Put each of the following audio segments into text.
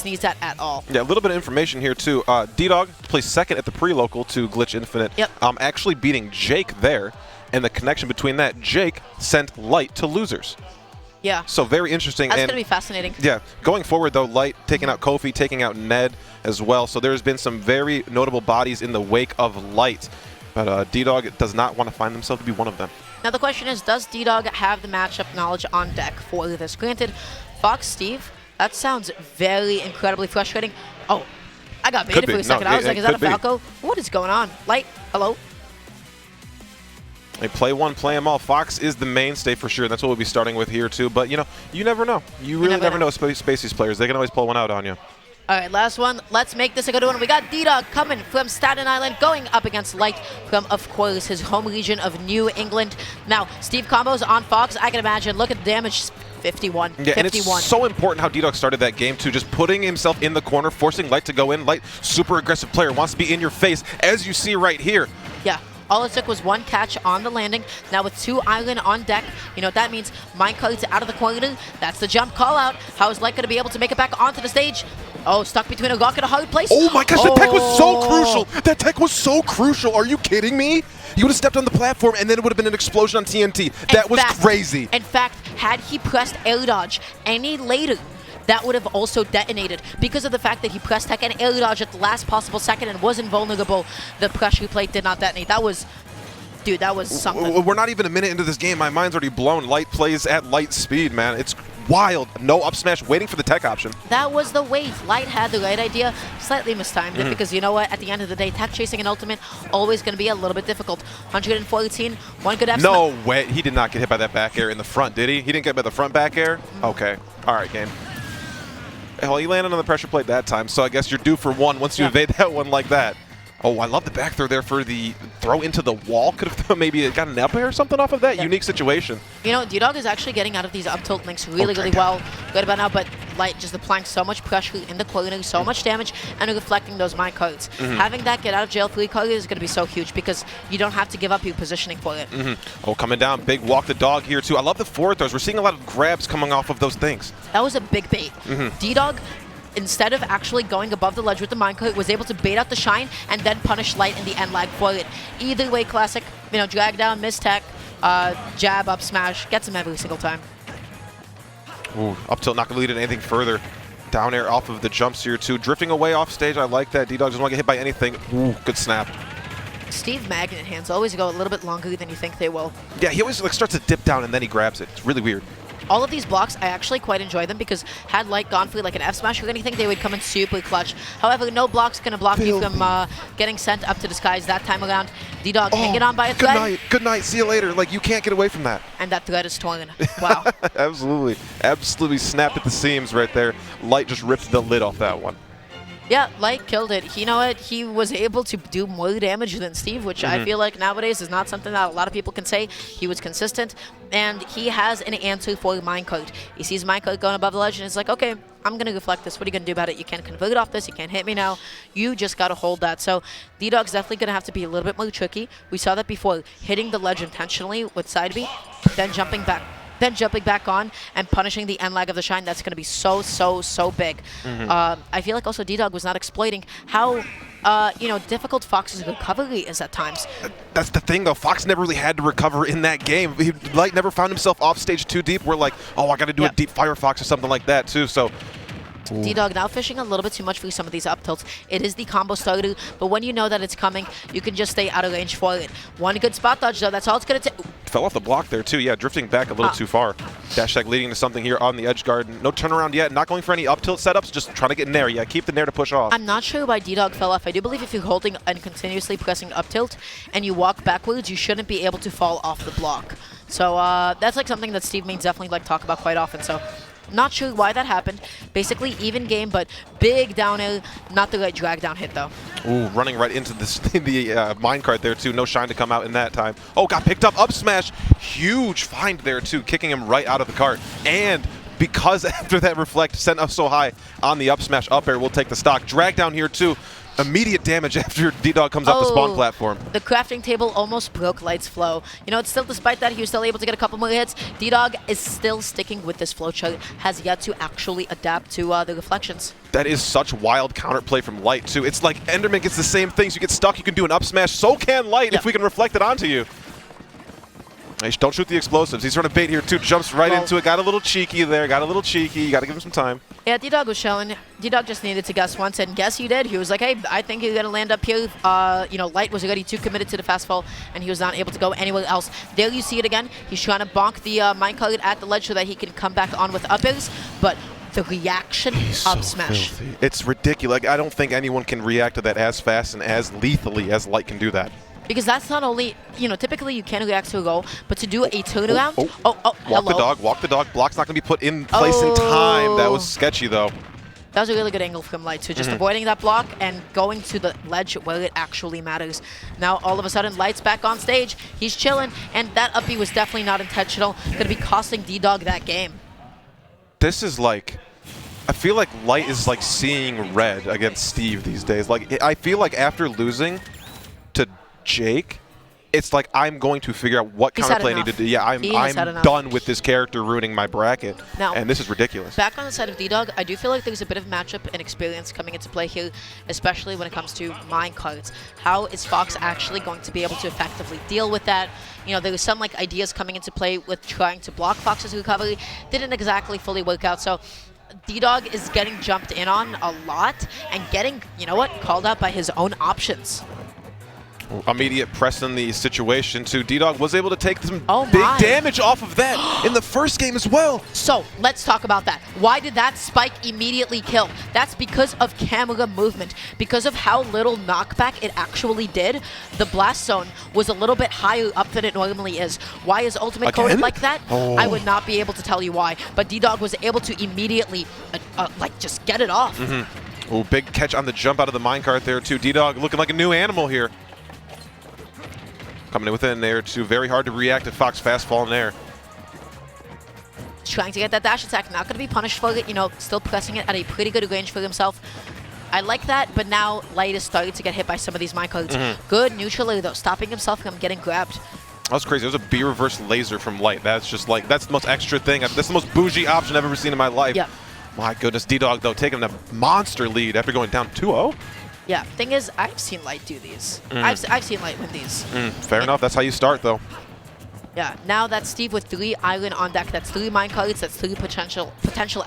sneeze at all. Yeah, a little bit of information here too. DDog plays second at the pre-local to Glitch Infinite. Yep. Actually beating Jake there, and the connection between that, Jake sent Light to losers. Yeah. So very interesting. That's and going to be fascinating. Yeah, going forward though, Light taking out Kofi, taking out Ned as well. So there's been some very notable bodies in the wake of Light. But DDog does not want to find himself to be one of them. Now the question is, does DDog have the matchup knowledge on deck for this? Granted, Fox Steve, that sounds very incredibly frustrating. Oh, I got baited for a second. I was like, is that a Falco? What is going on? Light, hello? They play one, play them all. Fox is the mainstay for sure. That's what we'll be starting with here too. But, you know, you never know. You really never know with Spacey's players. They can always pull one out on you. All right, last one. Let's make this a good one. We got DDog coming from Staten Island, going up against Light from, of course, his home region of New England. Now, Steve combos on Fox. I can imagine. Look at the damage. 51. Yeah, 51. And it's so important how DDog started that game, too. Just putting himself in the corner, forcing Light to go in. Light, super aggressive player, wants to be in your face, as you see right here. Yeah. All it took was one catch on the landing. Now with 2 Island on deck, you know what that means? Minecart's out of the corner. That's the jump call out. How is Light going to be able to make it back onto the stage? Oh, stuck between a rock and a hard place. Oh my gosh, that tech was so crucial. That tech was so crucial. Are you kidding me? He would have stepped on the platform and then it would have been an explosion on TNT. That was crazy. In fact, had he pressed air dodge any later, that would have also detonated. Because of the fact that he pressed tech and air dodge at the last possible second and was invulnerable, the pressure plate did not detonate. That was, dude, that was something. We're not even a minute into this game. My mind's already blown. Light plays at light speed, man. It's wild. No up smash, waiting for the tech option. That was the wave. Light had the right idea, slightly mistimed it, because you know what? At the end of the day, tech chasing an ultimate always going to be a little bit difficult. 114, one good F smash. No way. He did not get hit by that back air in the front, did he? He didn't get by the front back air? Okay. All right, game. Hell, he landed on the pressure plate that time, so I guess you're due for one once you evade that one like that. Oh, I love the back throw there for the throw into the wall. Could have maybe got an up air or something off of that. Yeah. Unique situation. You know, DDog is actually getting out of these up tilt links really, really well. Good about now, but Light just applying so much pressure in the corner, so much damage, and reflecting those mine cards. Having that get out of jail free card is going to be so huge because you don't have to give up your positioning for it. Oh, coming down, big walk the dog here too. I love the forward throws. We're seeing a lot of grabs coming off of those things. That was a big bait. DDog, instead of actually going above the ledge with the minecart, was able to bait out the shine and then punish Light in the end lag for it. Either way, classic, you know, drag down, miss tech, jab, up smash, gets him every single time. Ooh, up tilt, not going to lead it anything further. Down air off of the jumps here too. Drifting away off stage, I like that. DDog doesn't want to get hit by anything. Ooh, good snap. Steve magnet hands always go a little bit longer than you think they will. Yeah, he always like starts to dip down and then he grabs it. It's really weird. All of these blocks, I actually quite enjoy them because had Light gone for like an F smash or anything, they would come in super clutch. However, no block's going to block you from getting sent up to the skies that time around. DDog hanging on by a thread. Good night, see you later. Like, you can't get away from that. And that thread is torn. Wow. Absolutely snapped at the seams right there. Light just ripped the lid off that one. Yeah, Light killed it. You know what? He was able to do more damage than Steve, which I feel like nowadays is not something that a lot of people can say. He was consistent, and he has an answer for minecart. He sees minecart going above the ledge, and it's like, okay, I'm going to reflect this. What are you going to do about it? You can't convert it off this. You can't hit me now. You just got to hold that. So DDog's definitely going to have to be a little bit more tricky. We saw that before, hitting the ledge intentionally with side B, then jumping back. Then jumping back on and punishing the end lag of the shine. That's going to be so big. I feel like also DDog was not exploiting how you know, difficult Fox's recovery is at times. That's the thing, though. Fox never really had to recover in that game. Light never found himself off stage too deep. We're like, oh, I got to do a deep Firefox or something like that too. So. DDog now fishing a little bit too much for some of these up tilts. It is the combo starter, but when you know that it's coming, you can just stay out of range for it. One good spot dodge, though. That's all it's going to take. Fell off the block there, too. Yeah, drifting back a little too far. Dash tag leading to something here on the edge guard. No turnaround yet. Not going for any up tilt setups. Just trying to get nair. Yeah, keep the nair to push off. I'm not sure why DDog fell off. I do believe if you're holding and continuously pressing up tilt and you walk backwards, you shouldn't be able to fall off the block. So that's like something that Steve Mains definitely like talk about quite often. So not sure why that happened. Basically even game, but big down air, not the right drag down hit though. Ooh, running right into the minecart there too. No shine to come out in that time. Oh, got picked up smash. Huge find there too, kicking him right out of the cart. And because after that reflect sent up so high on the up smash up air, we'll take the stock. Drag down here too. immediate damage after DDog comes off the spawn platform. The crafting table almost broke Light's flow. You know, it's still, despite that, he was still able to get a couple more hits. DDog is still sticking with this flow chart, has yet to actually adapt to the reflections. That is such wild counterplay from Light, too. It's like Enderman gets the same things. You get stuck, you can do an up smash. So can Light if we can reflect it onto you. Hey, don't shoot the explosives. He's trying to bait here, too. Jumps right into it. Got a little cheeky there. Got a little cheeky. You got to give him some time. Yeah, DDog was showing. DDog just needed to guess once, and guess he did. He was like, hey, I think you're going to land up here. You know, Light was already too committed to the fast fall, and he was not able to go anywhere else. There you see it again. He's trying to bonk the minecart at the ledge so that he can come back on with up airs, but the reaction up smash. Filthy. It's ridiculous. Like, I don't think anyone can react to that as fast and as lethally as Light can do that. Because that's not only, you know, typically you can react to a goal, but to do a turnaround. Walk the dog. Block's not going to be put in place in time. That was sketchy, though. That was a really good angle from Light, so just avoiding that block and going to the ledge where it actually matters. Now, all of a sudden, Light's back on stage. He's chilling, and that up B was definitely not intentional. Going to be costing DDog that game. This is like, I feel like Light is like seeing red against Steve these days. Like, I feel like after losing to Jake, it's like I'm going to figure out what counterplay I need to do. Yeah, I'm done with this character ruining my bracket, now, and this is ridiculous. Back on the side of DDog, I do feel like there's a bit of matchup and experience coming into play here, especially when it comes to minecarts. How is Fox actually going to be able to effectively deal with that? You know, there was some like ideas coming into play with trying to block Fox's recovery. Didn't exactly fully work out, so DDog is getting jumped in on a lot and getting, you know what, called out by his own options. Immediate press in the situation, too. DDog was able to take some big damage off of that in the first game as well. So, let's talk about that. Why did that spike immediately kill? That's because of camera movement. Because of how little knockback it actually did, the blast zone was a little bit higher up than it normally is. Why is ultimate coded like that? I would not be able to tell you why. But DDog was able to immediately, like, just get it off. Oh, big catch on the jump out of the minecart there, too. DDog looking like a new animal here. Coming in within there, too. Very hard to react to Fox fast fall in there. Trying to get that dash attack. Not going to be punished for it. You know, still pressing it at a pretty good range for himself. I like that, but now Light is starting to get hit by some of these minecarts. Good neutral though, stopping himself from getting grabbed. That was crazy. There's a B reverse laser from Light. That's just like, that's the most extra thing. That's the most bougie option I've ever seen in my life. Yeah. My goodness. DDog, though, taking a monster lead after going down 2-0. Yeah, thing is, I've seen Light do these. I've seen Light win these. Fair enough. That's how you start, though. Yeah, now that's Steve with 3 island on deck. That's 3 minecarts. That's 3 potential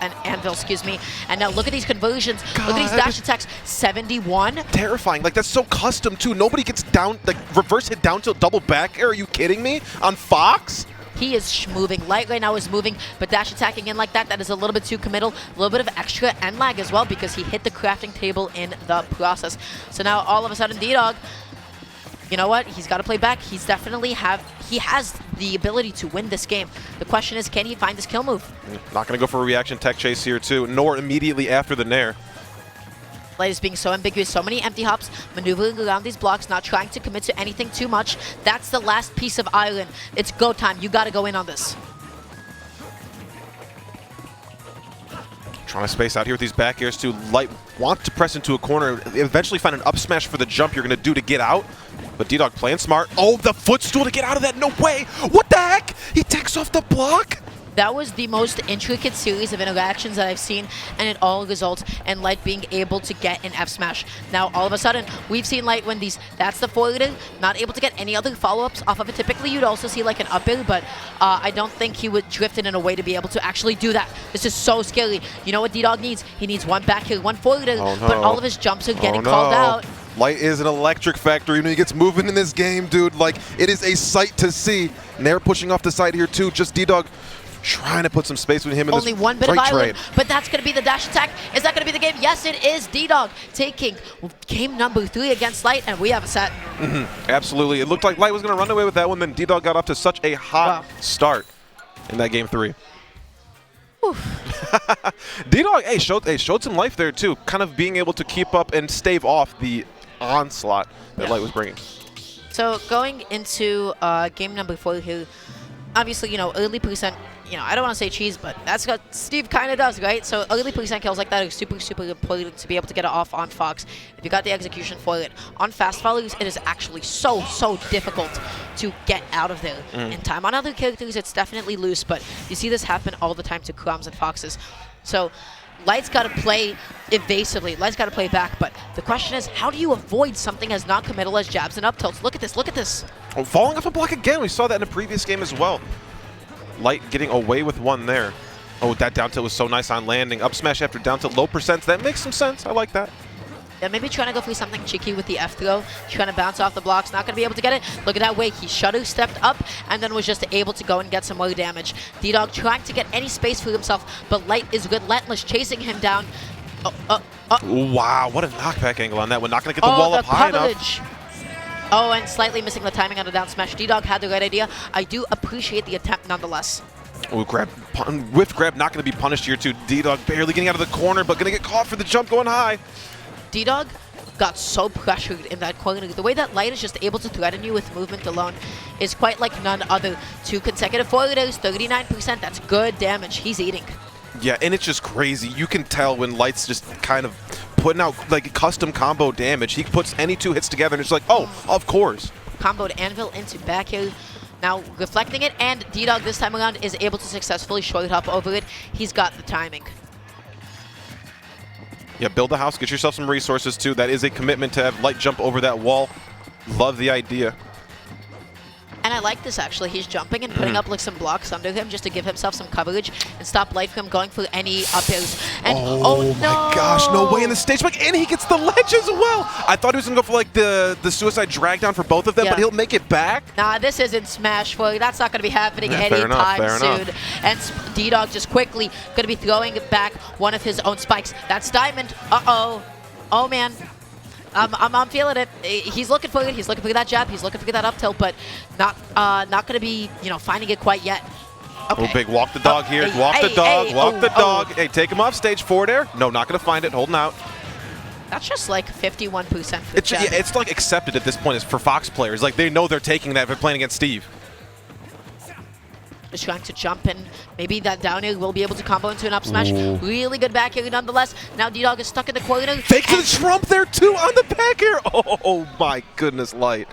and anvil, excuse me. And now look at these conversions. God. Look at these dash attacks. 71. Terrifying. Like, that's so custom, too. Nobody gets down, like, reverse hit down to a double back air. Are you kidding me? On Fox? He is moving. Light right now is moving, but dash attacking in like that, that is a little bit too committal. A little bit of extra end lag as well because he hit the crafting table in the process. So now all of a sudden DDog, you know what? He's got to play back. He has the ability to win this game. The question is, can he find this kill move? Not going to go for a reaction tech chase here too, nor immediately after the nair. Light is being so ambiguous, so many empty hops, maneuvering around these blocks, not trying to commit to anything too much. That's the last piece of island. It's go time. You got to go in on this. Trying to space out here with these back airs too. Light wants to press into a corner, eventually find an up smash for the jump you're going to do to get out. But DDog playing smart. Oh, the footstool to get out of that. No way. What the heck? He takes off the block. That was the most intricate series of interactions that I've seen, and it all results in Light being able to get an F smash. Now, all of a sudden, we've seen Light win these. That's the forwarding, not able to get any other follow-ups off of it. Typically, you'd also see like an up air, but I don't think he would drift it in a way to be able to actually do that. This is so scary. You know what DDog needs? He needs one back here, one forwarder, but all of his jumps are getting called out. Light is an electric factory when he gets moving in this game, dude. Like, it is a sight to see. Nair pushing off the side here, too. Just DDog trying to put some space with him in only this one bit of island, trade. But that's going to be the dash attack. Is that going to be the game? Yes, it is. DDog taking game number 3 against Light, and we have a set. Absolutely. It looked like Light was going to run away with that one, then DDog got off to such a hot start in that game 3. DDog, hey, showed some life there, too. Kind of being able to keep up and stave off the onslaught that Light was bringing. So going into game number 4 here, obviously, you know, early percent you know, I don't want to say cheese, but that's what Steve kind of does, right? So early percent kills like that are super, super important to be able to get it off on Fox. If you got the execution for it. On fast followers, it is actually so, so difficult to get out of there in time. On other characters, it's definitely loose, but you see this happen all the time to Chroms and Foxes. So Light's got to play evasively. Light's got to play back, but the question is, how do you avoid something as non-committal as jabs and up tilts? Look at this, look at this. Oh, falling off a block again. We saw that in a previous game as well. Light getting away with one there. Oh, that down tilt was so nice on landing. Up smash after down tilt, low percent. That makes some sense. I like that. Yeah, maybe trying to go for something cheeky with the F throw, trying to bounce off the blocks, not going to be able to get it. Look at that way, he shudder stepped up and then was just able to go and get some more damage. DDog trying to get any space for himself, but Light is relentless, chasing him down. Wow, what a knockback angle on that one. Not going to get the wall up high enough. Oh, and slightly missing the timing on the down smash. DDog had the right idea. I do appreciate the attempt nonetheless. Oh, whiff grab, not going to be punished here too. DDog barely getting out of the corner, but going to get caught for the jump going high. DDog got so pressured in that corner. The way that Light is just able to threaten you with movement alone is quite like none other. 2 consecutive forwarders, 39%. That's good damage. He's eating. Yeah, and it's just crazy. You can tell when Light's just kind of putting out like custom combo damage. He puts any 2 hits together and it's like, oh, of course. Comboed Anvil into back here. Now reflecting it, and DDog this time around is able to successfully short hop over it. He's got the timing. Yeah, build the house, get yourself some resources too. That is a commitment to have Light jump over that wall. Love the idea. And I like this actually. He's jumping and putting up like some blocks under him just to give himself some coverage and stop Light from going for any up airs. And oh no! My gosh, no way in the stage spike, and he gets the ledge as well. I thought he was gonna go for like the suicide drag down for both of them, but he'll make it back. Nah, this isn't Smash for you. That's not gonna be happening anytime soon. And DDog just quickly gonna be throwing back one of his own spikes. That's Diamond. Uh-oh. Oh man. I'm feeling it. He's looking for it. He's looking for that jab. He's looking for that up tilt, but not going to be, you know, finding it quite yet. Okay. Oh, big walk the dog here. Walk the dog. Hey, take him off stage. Forward air. No, not going to find it. Holding out. That's just like 51% for jab. Yeah, it's like accepted at this point. It's for Fox players. Like they know they're taking that if they're playing against Steve. Is trying to jump in. Maybe that down air will be able to combo into an up smash. Ooh. Really good back air nonetheless. Now DDog is stuck in the corner. Fake to the Trump there too on the back air. Oh my goodness, Light.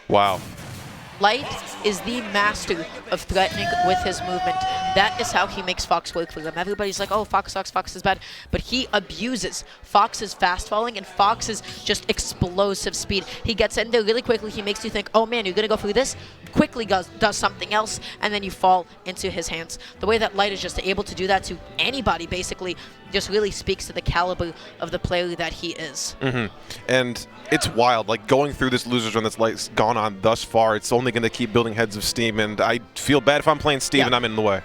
Wow. Light is the master of threatening with his movement. That is how he makes Fox work for them. Everybody's like, oh, Fox sucks, Fox is bad. But he abuses Fox's fast falling and Fox's just explosive speed. He gets in there really quickly. He makes you think, oh man, you're going to go through this? Quickly does something else, and then you fall into his hands. The way that Light is just able to do that to anybody, basically, just really speaks to the caliber of the player that he is. And it's wild, like going through this losers run that's like gone on thus far. It's only going to keep building heads of steam, and I feel bad if I'm playing Steve and I'm in the way.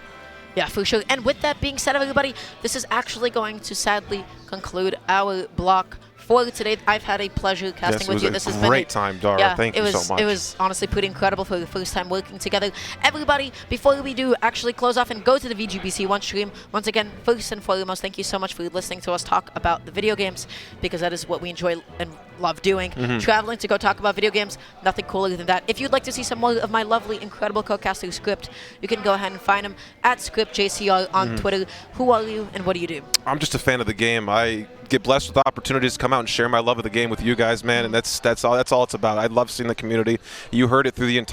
Yeah, for sure. And with that being said, everybody, this is actually going to sadly conclude our block for today. I've had a pleasure casting with you. This has been a great time, Dara. Yeah, Thank you so much. It was honestly pretty incredible for the first time working together. Everybody, before we do actually close off and go to the VGBC1 stream, once again, first and foremost, thank you so much for listening to us talk about the video games, because that is what we enjoy and love doing. Traveling to go talk about video games, nothing cooler than that. If you'd like to see some more of my lovely, incredible co-caster Script, you can go ahead and find him at ScriptJCR on Twitter. Who are you and what do you do? I'm just a fan of the game. I get blessed with opportunities to come out and share my love of the game with you guys, man, and that's all it's about. I love seeing the community. You heard it through the entire